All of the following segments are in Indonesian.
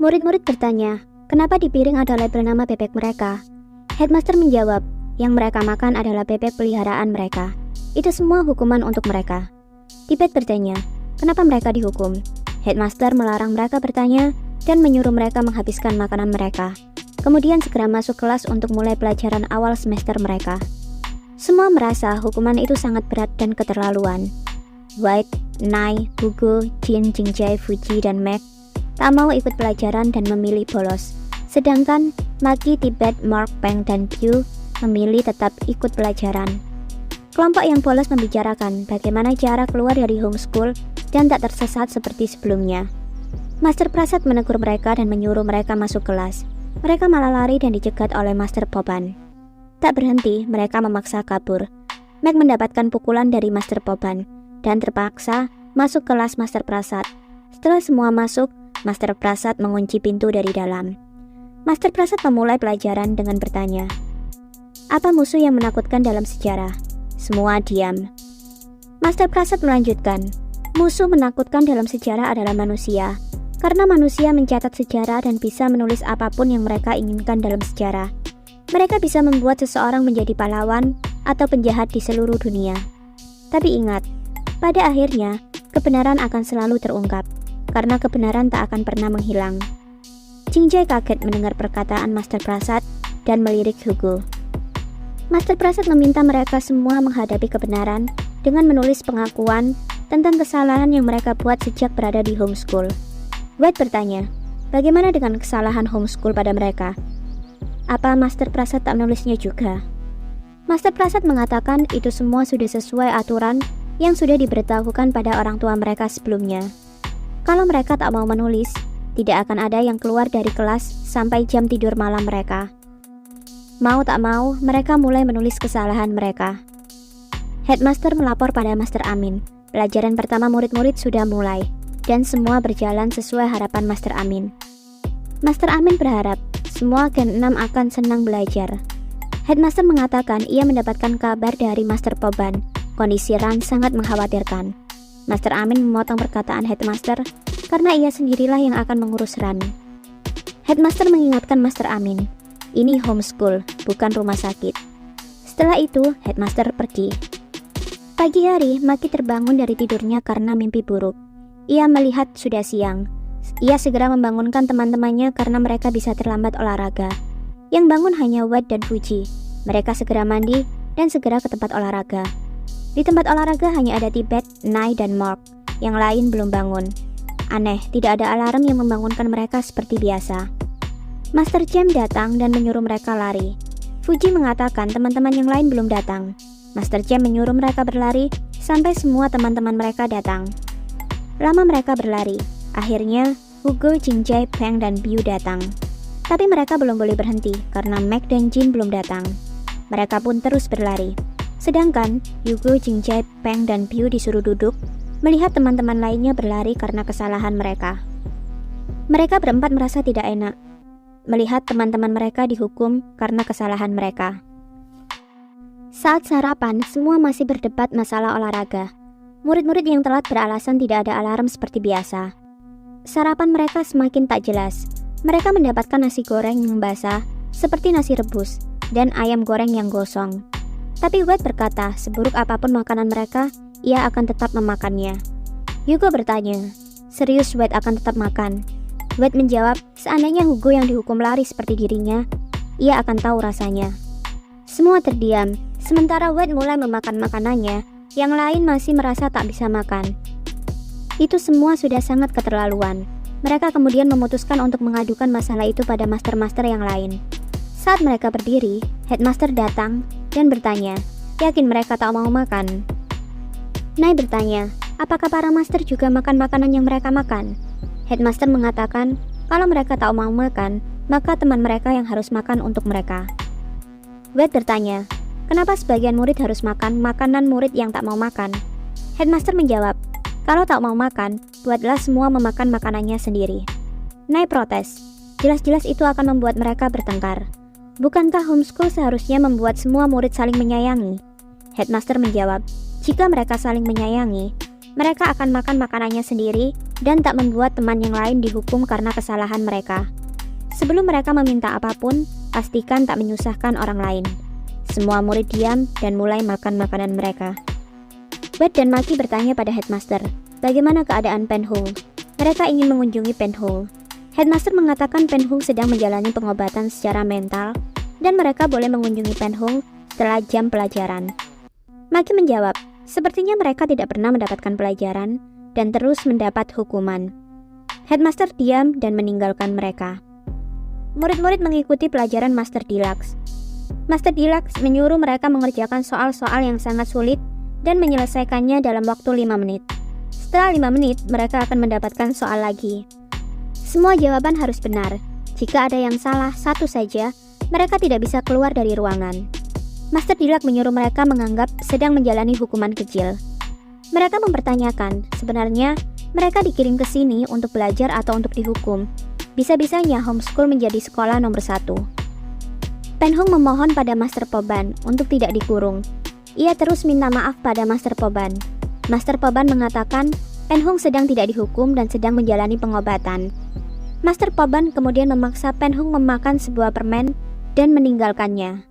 Murid-murid bertanya, kenapa di piring ada label nama bebek mereka? Headmaster menjawab, yang mereka makan adalah bebek peliharaan mereka. Itu semua hukuman untuk mereka. Tibet bertanya, kenapa mereka dihukum? Headmaster melarang mereka bertanya dan menyuruh mereka menghabiskan makanan mereka. Kemudian segera masuk kelas untuk mulai pelajaran awal semester mereka. Semua merasa hukuman itu sangat berat dan keterlaluan. White, Nai, Hugo, Jin, Jingjai, Fuji, dan Meg tak mau ikut pelajaran dan memilih bolos. Sedangkan Maki, Tibet, Mark, Peng, dan Q memilih tetap ikut pelajaran. Kelompok yang bolos membicarakan bagaimana cara keluar dari homeschool dan tak tersesat seperti sebelumnya. Master Prasad menegur mereka dan menyuruh mereka masuk kelas. Mereka malah lari dan dicegat oleh Master Poban. Tak berhenti, mereka memaksa kabur. Meg mendapatkan pukulan dari Master Poban dan terpaksa masuk kelas Master Prasad. Setelah semua masuk, Master Prasad mengunci pintu dari dalam. Master Prasad memulai pelajaran dengan bertanya, apa musuh yang menakutkan dalam sejarah? Semua diam. Master Prasad melanjutkan, musuh menakutkan dalam sejarah adalah manusia, karena manusia mencatat sejarah dan bisa menulis apapun yang mereka inginkan dalam sejarah. Mereka bisa membuat seseorang menjadi pahlawan atau penjahat di seluruh dunia. Tapi ingat, pada akhirnya, kebenaran akan selalu terungkap, karena kebenaran tak akan pernah menghilang. Jingjai kaget mendengar perkataan Master Prasad dan melirik Hugo. Master Prasad meminta mereka semua menghadapi kebenaran dengan menulis pengakuan tentang kesalahan yang mereka buat sejak berada di homeschool. White bertanya, bagaimana dengan kesalahan homeschool pada mereka? Apa Master Prasad tak menulisnya juga? Master Prasad mengatakan itu semua sudah sesuai aturan yang sudah diberitahukan pada orang tua mereka sebelumnya. Kalau mereka tak mau menulis, tidak akan ada yang keluar dari kelas sampai jam tidur malam mereka. Mau tak mau, mereka mulai menulis kesalahan mereka. Headmaster melapor pada Master Amin. Pelajaran pertama murid-murid sudah mulai, dan semua berjalan sesuai harapan Master Amin. Master Amin berharap semua Gen 6 akan senang belajar. Headmaster mengatakan ia mendapatkan kabar dari Master Poban. Kondisi Ran sangat mengkhawatirkan. Master Amin memotong perkataan Headmaster karena ia sendirilah yang akan mengurus Ran. Headmaster mengingatkan Master Amin, ini homeschool, bukan rumah sakit. Setelah itu, Headmaster pergi. Pagi hari, Maki terbangun dari tidurnya karena mimpi buruk. Ia melihat sudah siang. Ia segera membangunkan teman-temannya karena mereka bisa terlambat olahraga. Yang bangun hanya White dan Fuji. Mereka segera mandi dan segera ke tempat olahraga. Di tempat olahraga hanya ada Tibet, Nai, dan Mark. Yang lain belum bangun. Aneh, tidak ada alarm yang membangunkan mereka seperti biasa. Master Jam datang dan menyuruh mereka lari. Fuji mengatakan teman-teman yang lain belum datang. Master Jam menyuruh mereka berlari sampai semua teman-teman mereka datang. Lama mereka berlari. Akhirnya, Hugo, Jingjai, Peng, dan Biu datang. Tapi mereka belum boleh berhenti karena Meg dan Jin belum datang. Mereka pun terus berlari. Sedangkan Hugo, Jingjai, Peng, dan Biu disuruh duduk, melihat teman-teman lainnya berlari karena kesalahan mereka. Mereka berempat merasa tidak enak, melihat teman-teman mereka dihukum karena kesalahan mereka. Saat sarapan, semua masih berdebat masalah olahraga. Murid-murid yang telat beralasan tidak ada alarm seperti biasa. Sarapan mereka semakin tak jelas. Mereka mendapatkan nasi goreng yang basah, seperti nasi rebus, dan ayam goreng yang gosong. Tapi White berkata, seburuk apapun makanan mereka, ia akan tetap memakannya. Hugo bertanya, serius White akan tetap makan? White menjawab, seandainya Hugo yang dihukum lari seperti dirinya, ia akan tahu rasanya. Semua terdiam, sementara White mulai memakan makanannya, yang lain masih merasa tak bisa makan. Itu semua sudah sangat keterlaluan. Mereka kemudian memutuskan untuk mengadukan masalah itu pada master-master yang lain. Saat mereka berdiri, Headmaster datang dan bertanya, yakin mereka tak mau makan? Nai bertanya, apakah para master juga makan makanan yang mereka makan? Headmaster mengatakan, kalau mereka tak mau makan, maka teman mereka yang harus makan untuk mereka. White bertanya, kenapa sebagian murid harus makan makanan murid yang tak mau makan? Headmaster menjawab, kalau tak mau makan, buatlah semua memakan makanannya sendiri. Nai protes, jelas-jelas itu akan membuat mereka bertengkar. Bukankah homeschool seharusnya membuat semua murid saling menyayangi? Headmaster menjawab, jika mereka saling menyayangi, mereka akan makan makanannya sendiri dan tak membuat teman yang lain dihukum karena kesalahan mereka. Sebelum mereka meminta apapun, pastikan tak menyusahkan orang lain. Semua murid diam dan mulai makan makanan mereka. Wade dan Maki bertanya pada headmaster, bagaimana keadaan Penhung? Mereka ingin mengunjungi Penhung. Headmaster mengatakan Penhung sedang menjalani pengobatan secara mental dan mereka boleh mengunjungi Penhung setelah jam pelajaran. Maki menjawab, sepertinya mereka tidak pernah mendapatkan pelajaran dan terus mendapat hukuman. Headmaster diam dan meninggalkan mereka. Murid-murid mengikuti pelajaran Master Deluxe. Master Deluxe menyuruh mereka mengerjakan soal-soal yang sangat sulit dan menyelesaikannya dalam waktu 5 menit. Setelah 5 menit, mereka akan mendapatkan soal lagi. Semua jawaban harus benar. Jika ada yang salah satu saja, mereka tidak bisa keluar dari ruangan. Master Deluxe menyuruh mereka menganggap sedang menjalani hukuman kecil. Mereka mempertanyakan, sebenarnya mereka dikirim ke sini untuk belajar atau untuk dihukum. Bisa-bisanya homeschool menjadi sekolah nomor 1. Penhung memohon pada Master Poban untuk tidak dikurung. Ia terus minta maaf pada Master Poban. Master Poban mengatakan Penhung sedang tidak dihukum dan sedang menjalani pengobatan. Master Poban kemudian memaksa Penhung memakan sebuah permen dan meninggalkannya.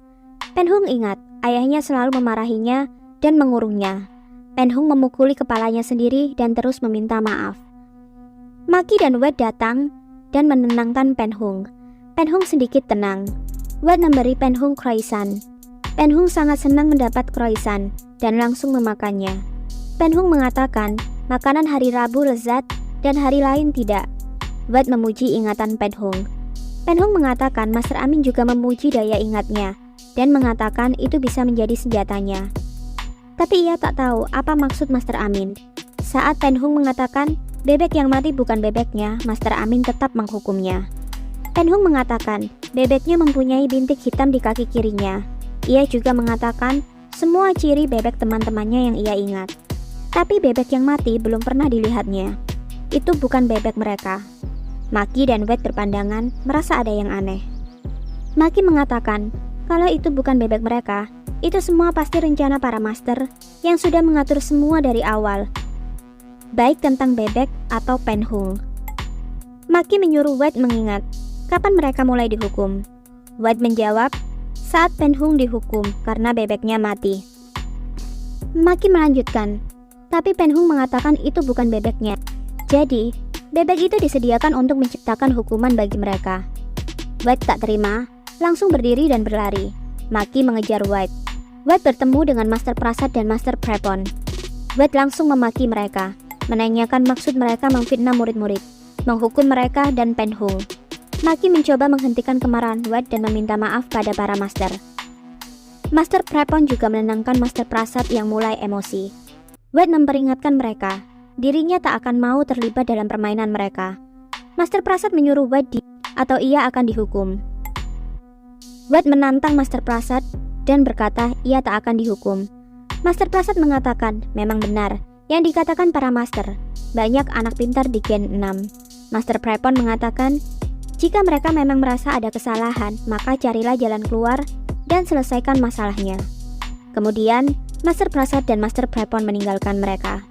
Penhung ingat, ayahnya selalu memarahinya dan mengurungnya. Penhung memukuli kepalanya sendiri dan terus meminta maaf. Maki dan Wade datang dan menenangkan Penhung. Penhung sedikit tenang. Wade memberi Penhung croissant. Penhung sangat senang mendapat croissant dan langsung memakannya. Penhung mengatakan, makanan hari Rabu lezat dan hari lain tidak. Wade memuji ingatan Penhung. Penhung mengatakan Master Amin juga memuji daya ingatnya dan mengatakan itu bisa menjadi senjatanya. Tapi ia tak tahu apa maksud Master Amin. Saat Penhung mengatakan bebek yang mati bukan bebeknya, Master Amin tetap menghukumnya. Penhung mengatakan bebeknya mempunyai bintik hitam di kaki kirinya. Ia juga mengatakan semua ciri bebek teman-temannya yang ia ingat. Tapi bebek yang mati belum pernah dilihatnya. Itu bukan bebek mereka. Maki dan Wade berpandangan merasa ada yang aneh. Maki mengatakan kalau itu bukan bebek mereka, itu semua pasti rencana para master yang sudah mengatur semua dari awal, baik tentang bebek atau Penhung. Maki menyuruh Wade mengingat kapan mereka mulai dihukum. Wade menjawab, saat Penhung dihukum karena bebeknya mati. Maki melanjutkan, tapi Penhung mengatakan itu bukan bebeknya. Jadi, bebek itu disediakan untuk menciptakan hukuman bagi mereka. Wade tak terima, langsung berdiri dan berlari. Maki mengejar Wade. Wade bertemu dengan Master Prasad dan Master Prepon. Wade langsung memaki mereka, menanyakan maksud mereka memfitnah murid-murid, menghukum mereka dan Penhung. Maki mencoba menghentikan kemarahan Wade dan meminta maaf pada para master. Master Prepon juga menenangkan Master Prasad yang mulai emosi. Wade memperingatkan mereka, dirinya tak akan mau terlibat dalam permainan mereka. Master Prasad menyuruh Wade atau ia akan dihukum. Wade menantang Master Prasad dan berkata ia tak akan dihukum. Master Prasad mengatakan memang benar yang dikatakan para master, banyak anak pintar di Gen 6. Master Prepon mengatakan jika mereka memang merasa ada kesalahan, maka carilah jalan keluar dan selesaikan masalahnya. Kemudian Master Prasad dan Master Prepon meninggalkan mereka.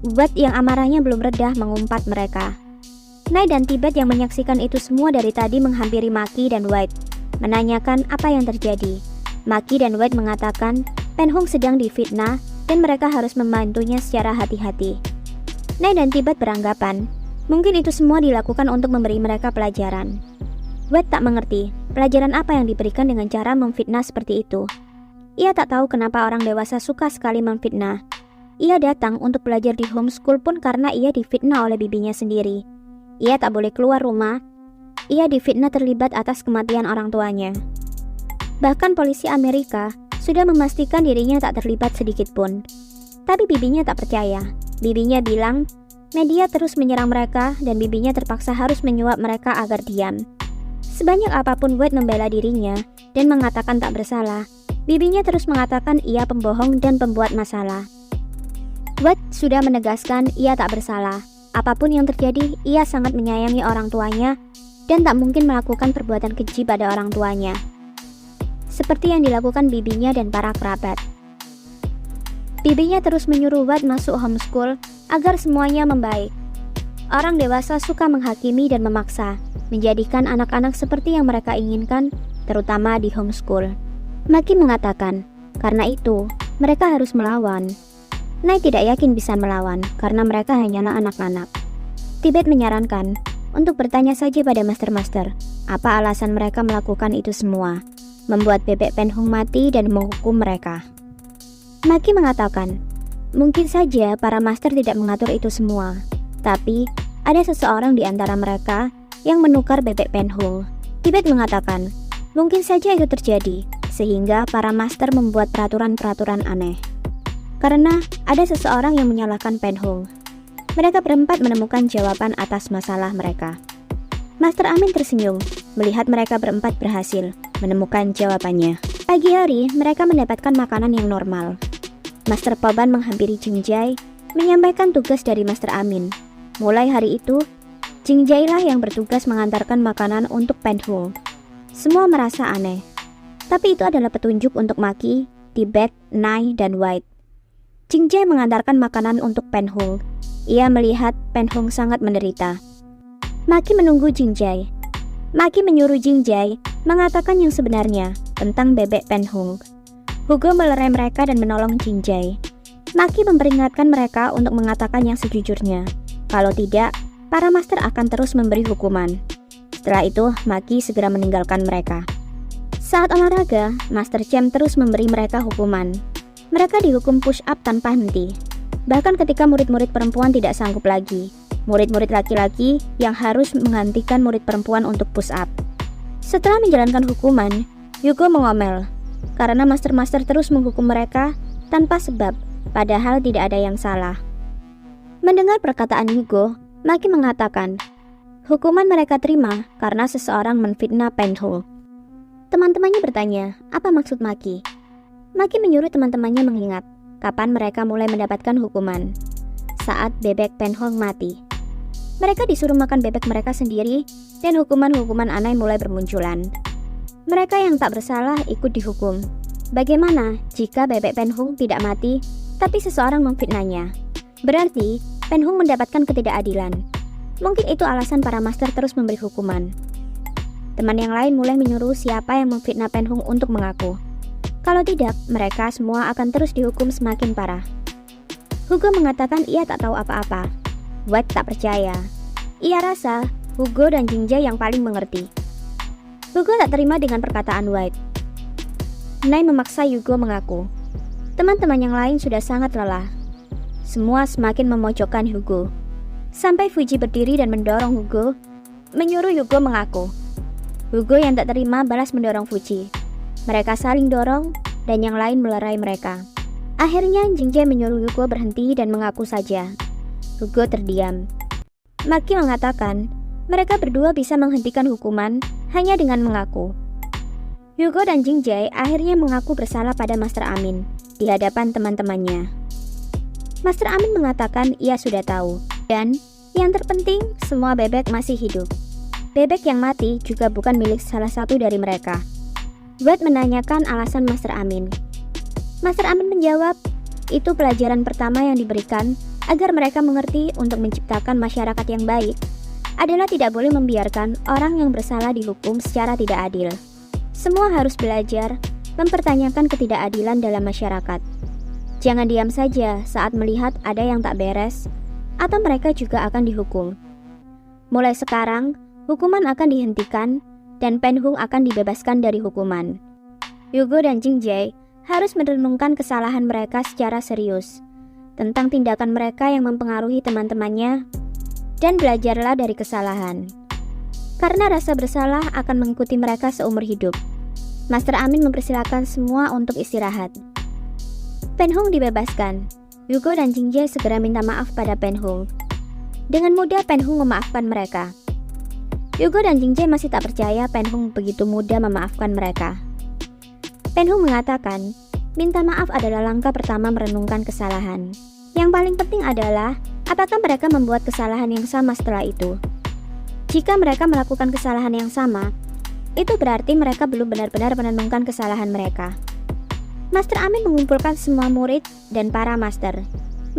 Wade yang amarahnya belum redah mengumpat mereka. Nai dan Tibet yang menyaksikan itu semua dari tadi menghampiri Maki dan Wade, menanyakan apa yang terjadi. Maki dan Wade mengatakan Penhung sedang difitnah dan mereka harus membantunya secara hati-hati. Nai dan Tibet beranggapan mungkin itu semua dilakukan untuk memberi mereka pelajaran. Wade tak mengerti pelajaran apa yang diberikan dengan cara memfitnah seperti itu. Ia tak tahu kenapa orang dewasa suka sekali memfitnah. Ia datang untuk belajar di homeschool pun karena ia difitnah oleh bibinya sendiri. Ia tak boleh keluar rumah. Ia difitnah terlibat atas kematian orang tuanya. Bahkan polisi Amerika sudah memastikan dirinya tak terlibat sedikit pun. Tapi bibinya tak percaya. Bibinya bilang, media terus menyerang mereka dan bibinya terpaksa harus menyuap mereka agar diam. Sebanyak apapun Wade membela dirinya dan mengatakan tak bersalah, bibinya terus mengatakan ia pembohong dan pembuat masalah. Wade sudah menegaskan ia tak bersalah. Apapun yang terjadi, ia sangat menyayangi orang tuanya dan tak mungkin melakukan perbuatan keji pada orang tuanya, seperti yang dilakukan bibinya dan para kerabat. Bibinya terus menyuruh Wade masuk homeschool agar semuanya membaik. Orang dewasa suka menghakimi dan memaksa, menjadikan anak-anak seperti yang mereka inginkan, terutama di homeschool. Maki mengatakan, karena itu, mereka harus melawan. Nai tidak yakin bisa melawan, karena mereka hanyalah anak-anak. Tibet menyarankan, untuk bertanya saja pada master-master, apa alasan mereka melakukan itu semua, membuat bebek Penhung mati dan menghukum mereka. Maki mengatakan, mungkin saja para master tidak mengatur itu semua, tapi ada seseorang di antara mereka yang menukar bebek Penhung. Tibet mengatakan, mungkin saja itu terjadi, sehingga para master membuat peraturan-peraturan aneh. Karena ada seseorang yang menyalahkan Penhung. Mereka berempat menemukan jawaban atas masalah mereka. Master Amin tersenyum melihat mereka berempat berhasil menemukan jawabannya. Pagi hari, mereka mendapatkan makanan yang normal. Master Poban menghampiri Jingjai, menyampaikan tugas dari Master Amin. Mulai hari itu, Jingjai lah yang bertugas mengantarkan makanan untuk Penhung. Semua merasa aneh, tapi itu adalah petunjuk untuk Maki, Tibet, Nai, dan White. Jingjai mengantarkan makanan untuk Penhung. Ia melihat Penhung sangat menderita. Maki menunggu Jingjai. Maki menyuruh Jingjai mengatakan yang sebenarnya tentang bebek Penhung. Hugo melerai mereka dan menolong Jingjai. Maki memperingatkan mereka untuk mengatakan yang sejujurnya. Kalau tidak, para master akan terus memberi hukuman. Setelah itu, Maki segera meninggalkan mereka. Saat olahraga, Master Chem terus memberi mereka hukuman. Mereka dihukum push up tanpa henti. Bahkan ketika murid-murid perempuan tidak sanggup lagi, murid-murid laki-laki yang harus menggantikan murid perempuan untuk push up. Setelah menjalankan hukuman, Hugo mengomel karena master-master terus menghukum mereka tanpa sebab, padahal tidak ada yang salah. Mendengar perkataan Hugo, Maki mengatakan, hukuman mereka terima karena seseorang menfitnah Penhung. Teman-temannya bertanya, apa maksud Maki? Maki menyuruh teman-temannya mengingat kapan mereka mulai mendapatkan hukuman. Saat bebek Penhung mati. Mereka disuruh makan bebek mereka sendiri dan hukuman-hukuman aneh mulai bermunculan. Mereka yang tak bersalah ikut dihukum. Bagaimana jika bebek Penhung tidak mati tapi seseorang memfitnahnya? Berarti Penhung mendapatkan ketidakadilan. Mungkin itu alasan para master terus memberi hukuman. Teman yang lain mulai menyuruh siapa yang memfitnah Penhung untuk mengaku. Kalau tidak, mereka semua akan terus dihukum semakin parah. Hugo mengatakan ia tak tahu apa-apa. White tak percaya. Ia rasa Hugo dan Jingjai yang paling mengerti. Hugo tak terima dengan perkataan White. Nai memaksa Hugo mengaku. Teman-teman yang lain sudah sangat lelah. Semua semakin memojokkan Hugo. Sampai Fuji berdiri dan mendorong Hugo, menyuruh Hugo mengaku. Hugo yang tak terima balas mendorong Fuji. Mereka saling dorong dan yang lain melerai mereka. Akhirnya Jingjai menyuruh Hugo berhenti dan mengaku saja. Hugo terdiam. Maki mengatakan mereka berdua bisa menghentikan hukuman hanya dengan mengaku. Hugo dan Jingjai akhirnya mengaku bersalah pada Master Amin di hadapan teman-temannya. Master Amin mengatakan ia sudah tahu. Dan yang terpenting, semua bebek masih hidup. Bebek yang mati juga bukan milik salah satu dari mereka. White menanyakan alasan Master Amin. Master Amin menjawab, itu pelajaran pertama yang diberikan agar mereka mengerti untuk menciptakan masyarakat yang baik adalah tidak boleh membiarkan orang yang bersalah dihukum secara tidak adil. Semua harus belajar mempertanyakan ketidakadilan dalam masyarakat. Jangan diam saja saat melihat ada yang tak beres, atau mereka juga akan dihukum. Mulai sekarang, hukuman akan dihentikan dan Penhung akan dibebaskan dari hukuman. Hugo dan Jingjai harus merenungkan kesalahan mereka secara serius tentang tindakan mereka yang mempengaruhi teman-temannya dan belajarlah dari kesalahan. Karena rasa bersalah akan mengikuti mereka seumur hidup. Master Amin mempersilahkan semua untuk istirahat. Penhung dibebaskan. Hugo dan Jingjai segera minta maaf pada Penhung. Dengan mudah Penhung memaafkan mereka. Hugo dan Jingjai masih tak percaya Penhung begitu mudah memaafkan mereka. Penhung mengatakan, minta maaf adalah langkah pertama merenungkan kesalahan. Yang paling penting adalah, apakah mereka membuat kesalahan yang sama setelah itu? Jika mereka melakukan kesalahan yang sama, itu berarti mereka belum benar-benar merenungkan kesalahan mereka. Master Amin mengumpulkan semua murid dan para master.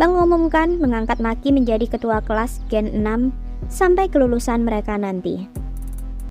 mengumumkan mengangkat Maki menjadi ketua kelas Gen 6 sampai kelulusan mereka nanti.